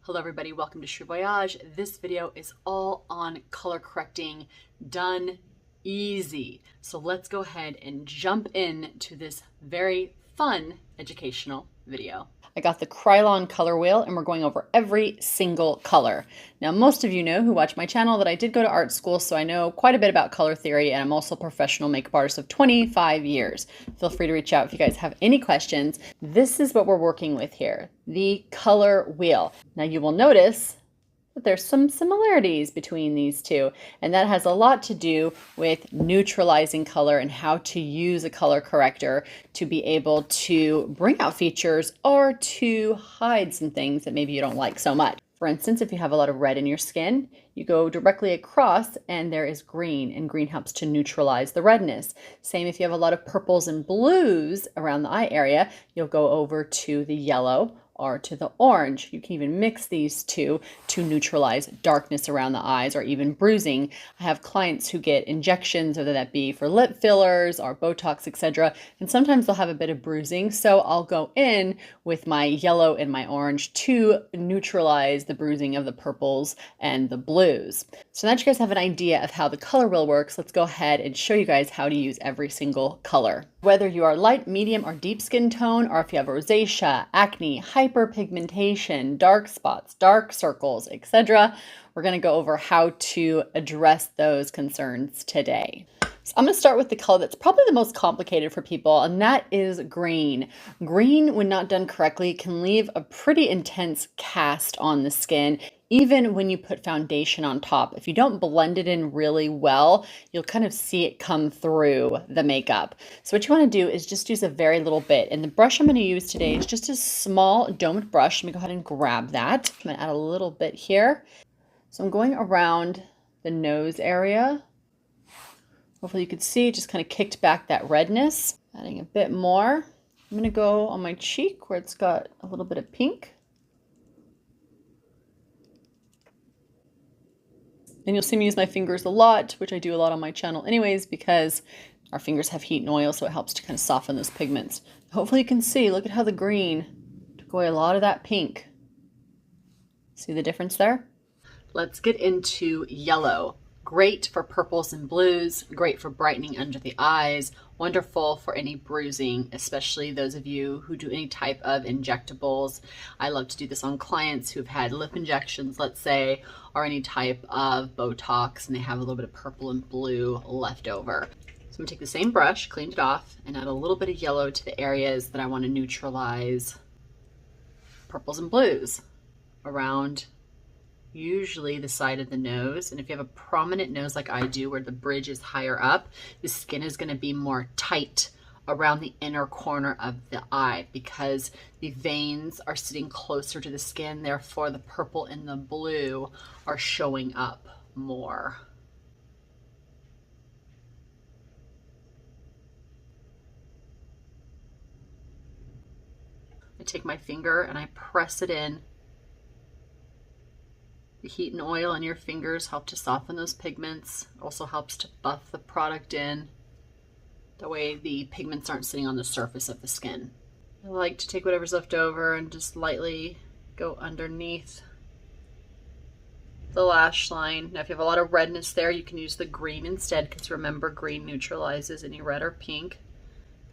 Hello everybody, welcome to Voyage. This video is all on color correcting, done easy. So let's go ahead and jump into this very fun educational video. I got the KRYOLAN color wheel and we're going over every single color. Now, most of you know who watch my channel that I did go to art school, so I know quite a bit about color theory, and I'm also a professional makeup artist of 25 years. Feel free to reach out if you guys have any questions. This is what we're working with here, the color wheel. Now you will notice that there's some similarities between these two, and that has a lot to do with neutralizing color and how to use a color corrector to be able to bring out features or to hide some things that maybe you don't like so much. For instance, if you have a lot of red in your skin, you go directly across and there is green, and green helps to neutralize the redness. Same if you have a lot of purples and blues around the eye area, you'll go over to the yellow or to the orange. You can even mix these two to neutralize darkness around the eyes or even bruising. I have clients who get injections, whether that be for lip fillers or Botox, etc. And sometimes they'll have a bit of bruising. So I'll go in with my yellow and my orange to neutralize the bruising of the purples and the blues. So now that you guys have an idea of how the color wheel works, let's go ahead and show you guys how to use every single color. Whether you are light, medium, or deep skin tone, or if you have rosacea, acne, hyperpigmentation, dark spots, dark circles, etc., we're going to go over how to address those concerns today. So I'm going to start with the color that's probably the most complicated for people, and that is green. Green, when not done correctly, can leave a pretty intense cast on the skin, even when you put foundation on top. If you don't blend it in really well, you'll kind of see it come through the makeup. So what you want to do is just use a very little bit. And the brush I'm going to use today is just a small domed brush. Let me go ahead and grab that. I'm going to add a little bit here. So I'm going around the nose area. Hopefully you can see it just kind of kicked back that redness. Adding a bit more. I'm going to go on my cheek where it's got a little bit of pink. And you'll see me use my fingers a lot, which I do a lot on my channel anyways, because our fingers have heat and oil, so it helps to kind of soften those pigments. Hopefully you can see, look at how the green took away a lot of that pink. See the difference there? Let's get into yellow. Great for purples and blues, great for brightening under the eyes, wonderful for any bruising, especially those of you who do any type of injectables. I love to do this on clients who've had lip injections, let's say, or any type of Botox, and they have a little bit of purple and blue left over. So I'm gonna take the same brush, cleaned it off, and add a little bit of yellow to the areas that I want to neutralize purples and blues around usually the side of the nose. And if you have a prominent nose like I do, where the bridge is higher up, the skin is going to be more tight around the inner corner of the eye because the veins are sitting closer to the skin. Therefore, the purple and the blue are showing up more. I take my finger and I press it in. The heat and oil on your fingers help to soften those pigments. It also helps to buff the product in. That way the pigments aren't sitting on the surface of the skin. I like to take whatever's left over and just lightly go underneath the lash line. Now if you have a lot of redness there, you can use the green instead, because remember, green neutralizes any red or pink.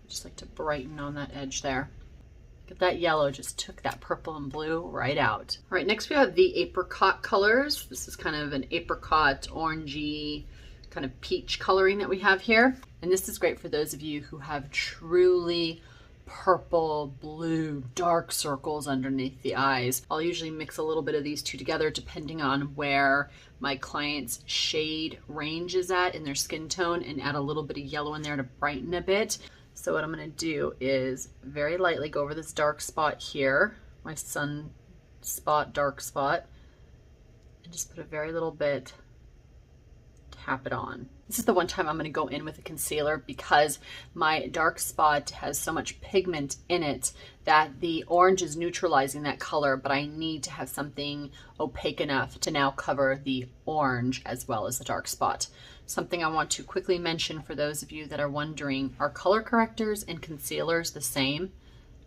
I just like to brighten on that edge there. That yellow just took that purple and blue right out. All right, next we have the apricot colors. This is kind of an apricot, orangey, kind of peach coloring that we have here. And this is great for those of you who have truly purple, blue, dark circles underneath the eyes. I'll usually mix a little bit of these two together depending on where my client's shade range is at in their skin tone, and add a little bit of yellow in there to brighten a bit. So what I'm going to do is very lightly go over this dark spot here, my sun spot, dark spot, and just put a very little bit, tap it on. This is the one time I'm going to go in with a concealer because my dark spot has so much pigment in it that the orange is neutralizing that color, but I need to have something opaque enough to now cover the orange as well as the dark spot. Something I want to quickly mention for those of you that are wondering, are color correctors and concealers the same?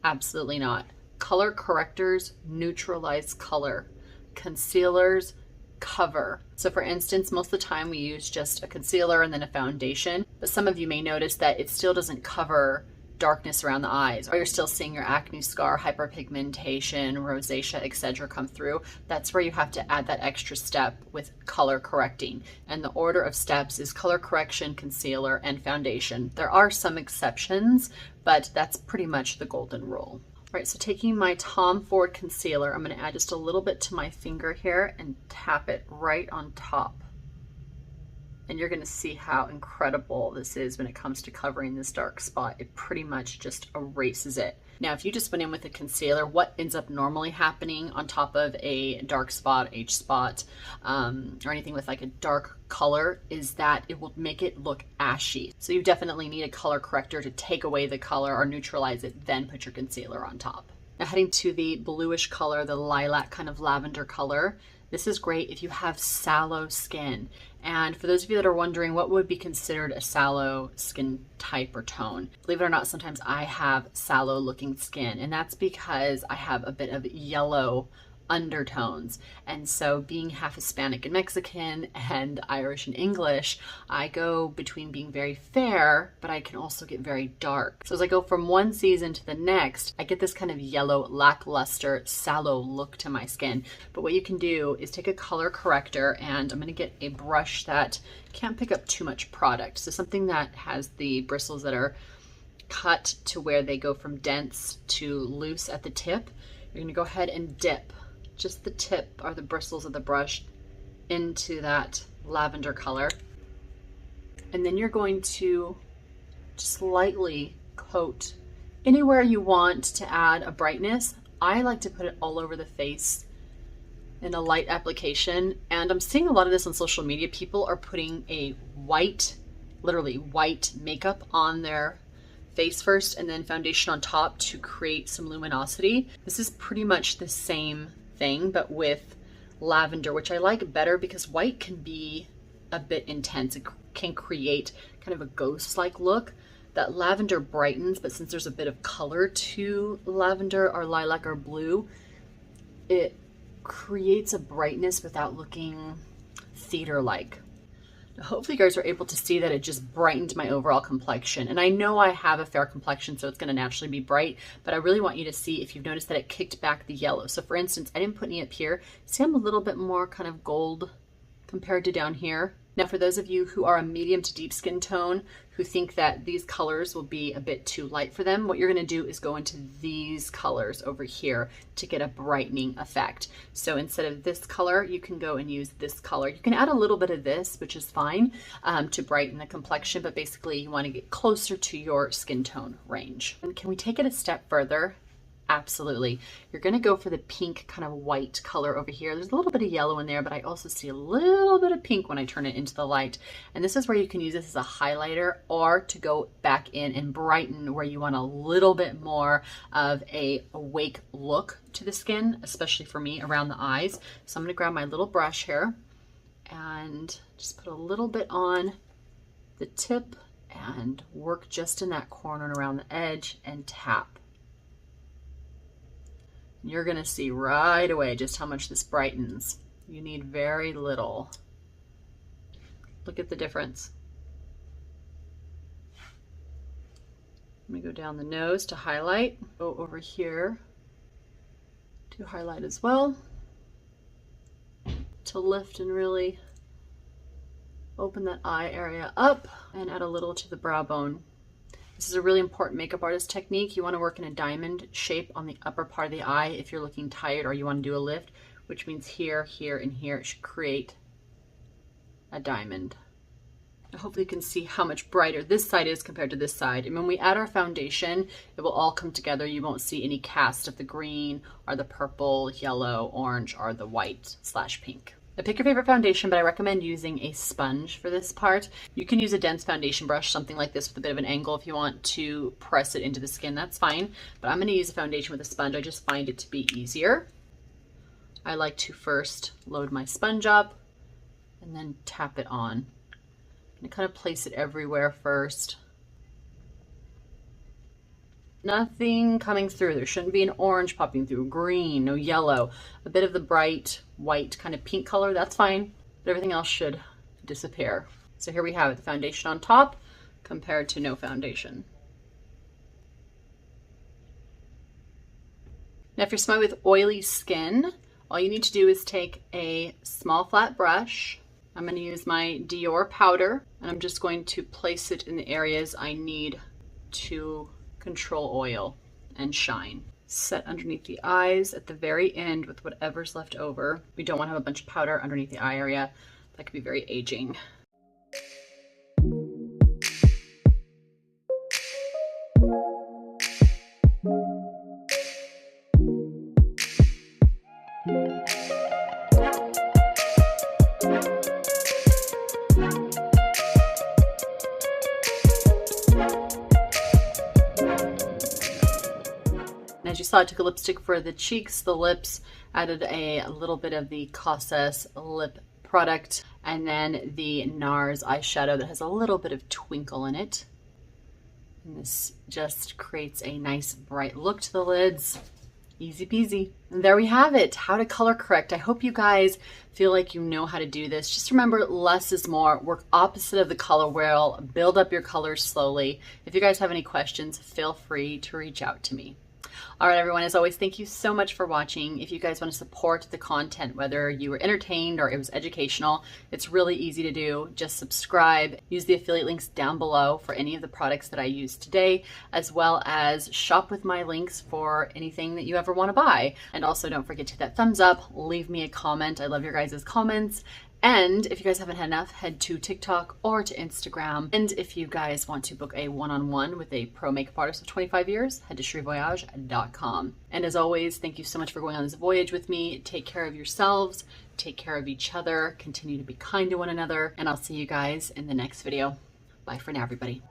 Absolutely not. Color correctors neutralize color. concealers cover. So for instance, most of the time we use just a concealer and then a foundation, but some of you may notice that it still doesn't cover darkness around the eyes, or you're still seeing your acne scar, hyperpigmentation, rosacea, etc. come through. That's where you have to add that extra step with color correcting. And the order of steps is color correction, concealer, and foundation. There are some exceptions, but that's pretty much the golden rule. All right, so taking my Tom Ford concealer, I'm going to add just a little bit to my finger here and tap it right on top. And you're going to see how incredible this is when it comes to covering this dark spot. It pretty much just erases it. Now, if you just went in with a concealer, what ends up normally happening on top of a dark spot, age spot, or anything with like a dark color is that it will make it look ashy. So you definitely need a color corrector to take away the color or neutralize it, then put your concealer on top. Now heading to the bluish color, the lilac kind of lavender color. This is great if you have sallow skin. And for those of you that are wondering what would be considered a sallow skin type or tone, believe it or not, sometimes I have sallow looking skin, and that's because I have a bit of yellow undertones. And so being half Hispanic and Mexican and Irish and English, I go between being very fair, but I can also get very dark. So as I go from one season to the next, I get this kind of yellow, lackluster, sallow look to my skin. But what you can do is take a color corrector, and I'm going to get a brush that can't pick up too much product. So something that has the bristles that are cut to where they go from dense to loose at the tip. You're going to go ahead and dip just the tip or the bristles of the brush into that lavender color. And then you're going to just lightly coat anywhere you want to add a brightness. I like to put it all over the face in a light application. And I'm seeing a lot of this on social media. People are putting a white, literally white makeup on their face first and then foundation on top to create some luminosity. This is pretty much the same thing, but with lavender, which I like better because white can be a bit intense. It can create kind of a ghost-like look. That lavender brightens, but since there's a bit of color to lavender or lilac or blue, it creates a brightness without looking theater-like. Hopefully you guys are able to see that it just brightened my overall complexion. And I know I have a fair complexion, so it's going to naturally be bright, but I really want you to see if you've noticed that it kicked back the yellow. So for instance, I didn't put any up here. See, I'm a little bit more kind of gold compared to down here. Now, for those of you who are a medium to deep skin tone, who think that these colors will be a bit too light for them, what you're going to do is go into these colors over here to get a brightening effect. So instead of this color, you can go and use this color. You can add a little bit of this, which is fine, to brighten the complexion, but basically you want to get closer to your skin tone range. And can we take it a step further? Absolutely. You're going to go for the pink kind of white color over here. There's a little bit of yellow in there, but I also see a little bit of pink when I turn it into the light. And this is where you can use this as a highlighter or to go back in and brighten where you want a little bit more of a awake look to the skin, especially for me around the eyes. So I'm going to grab my little brush here and just put a little bit on the tip and work just in that corner and around the edge and tap. You're going to see right away just how much this brightens. You need very little. Look at the difference. Let me go down the nose to highlight. Go over here to highlight as well. To lift and really open that eye area up and add a little to the brow bone. This is a really important makeup artist technique. You want to work in a diamond shape on the upper part of the eye if you're looking tired or you want to do a lift, which means here, here, and here it should create a diamond. Now hopefully you can see how much brighter this side is compared to this side. And when we add our foundation, it will all come together. You won't see any cast of the green or the purple, yellow, orange, or the white / pink. Now pick your favorite foundation, but I recommend using a sponge for this part. You can use a dense foundation brush, something like this with a bit of an angle if you want to press it into the skin, that's fine. But I'm going to use a foundation with a sponge. I just find it to be easier. I like to first load my sponge up and then tap it on. And kind of place it everywhere first. Nothing coming through. There shouldn't be an orange popping through, green, no yellow. A bit of the bright white kind of pink color, that's fine. But everything else should disappear. So here we have it, the foundation on top compared to no foundation. Now if you're somebody with oily skin, all you need to do is take a small flat brush. I'm going to use my Dior powder, and I'm just going to place it in the areas I need to control oil and shine. Set underneath the eyes at the very end with whatever's left over. We don't want to have a bunch of powder underneath the eye area. That could be very aging. As you saw, I took a lipstick for the cheeks, the lips, added a little bit of the Kosas Lip product, and then the Nars eyeshadow that has a little bit of twinkle in it. And this just creates a nice bright look to the lids. Easy peasy. And there we have it, how to color correct. I hope you guys feel like you know how to do this. Just remember, less is more. Work opposite of the color wheel. Build up your colors slowly. If you guys have any questions, feel free to reach out to me. All right, everyone, as always, thank you so much for watching. If you guys want to support the content, whether you were entertained or it was educational, it's really easy to do. Just subscribe, use the affiliate links down below for any of the products that I used today, as well as shop with my links for anything that you ever want to buy. And also don't forget to hit that thumbs up, leave me a comment. I love your guys' comments. And if you guys haven't had enough, head to TikTok or to Instagram. And if you guys want to book a one-on-one with a pro makeup artist of 25 years, head to Voyage.com. And as always, thank you so much for going on this voyage with me. Take care of yourselves, take care of each other, continue to be kind to one another, and I'll see you guys in the next video. Bye for now, everybody.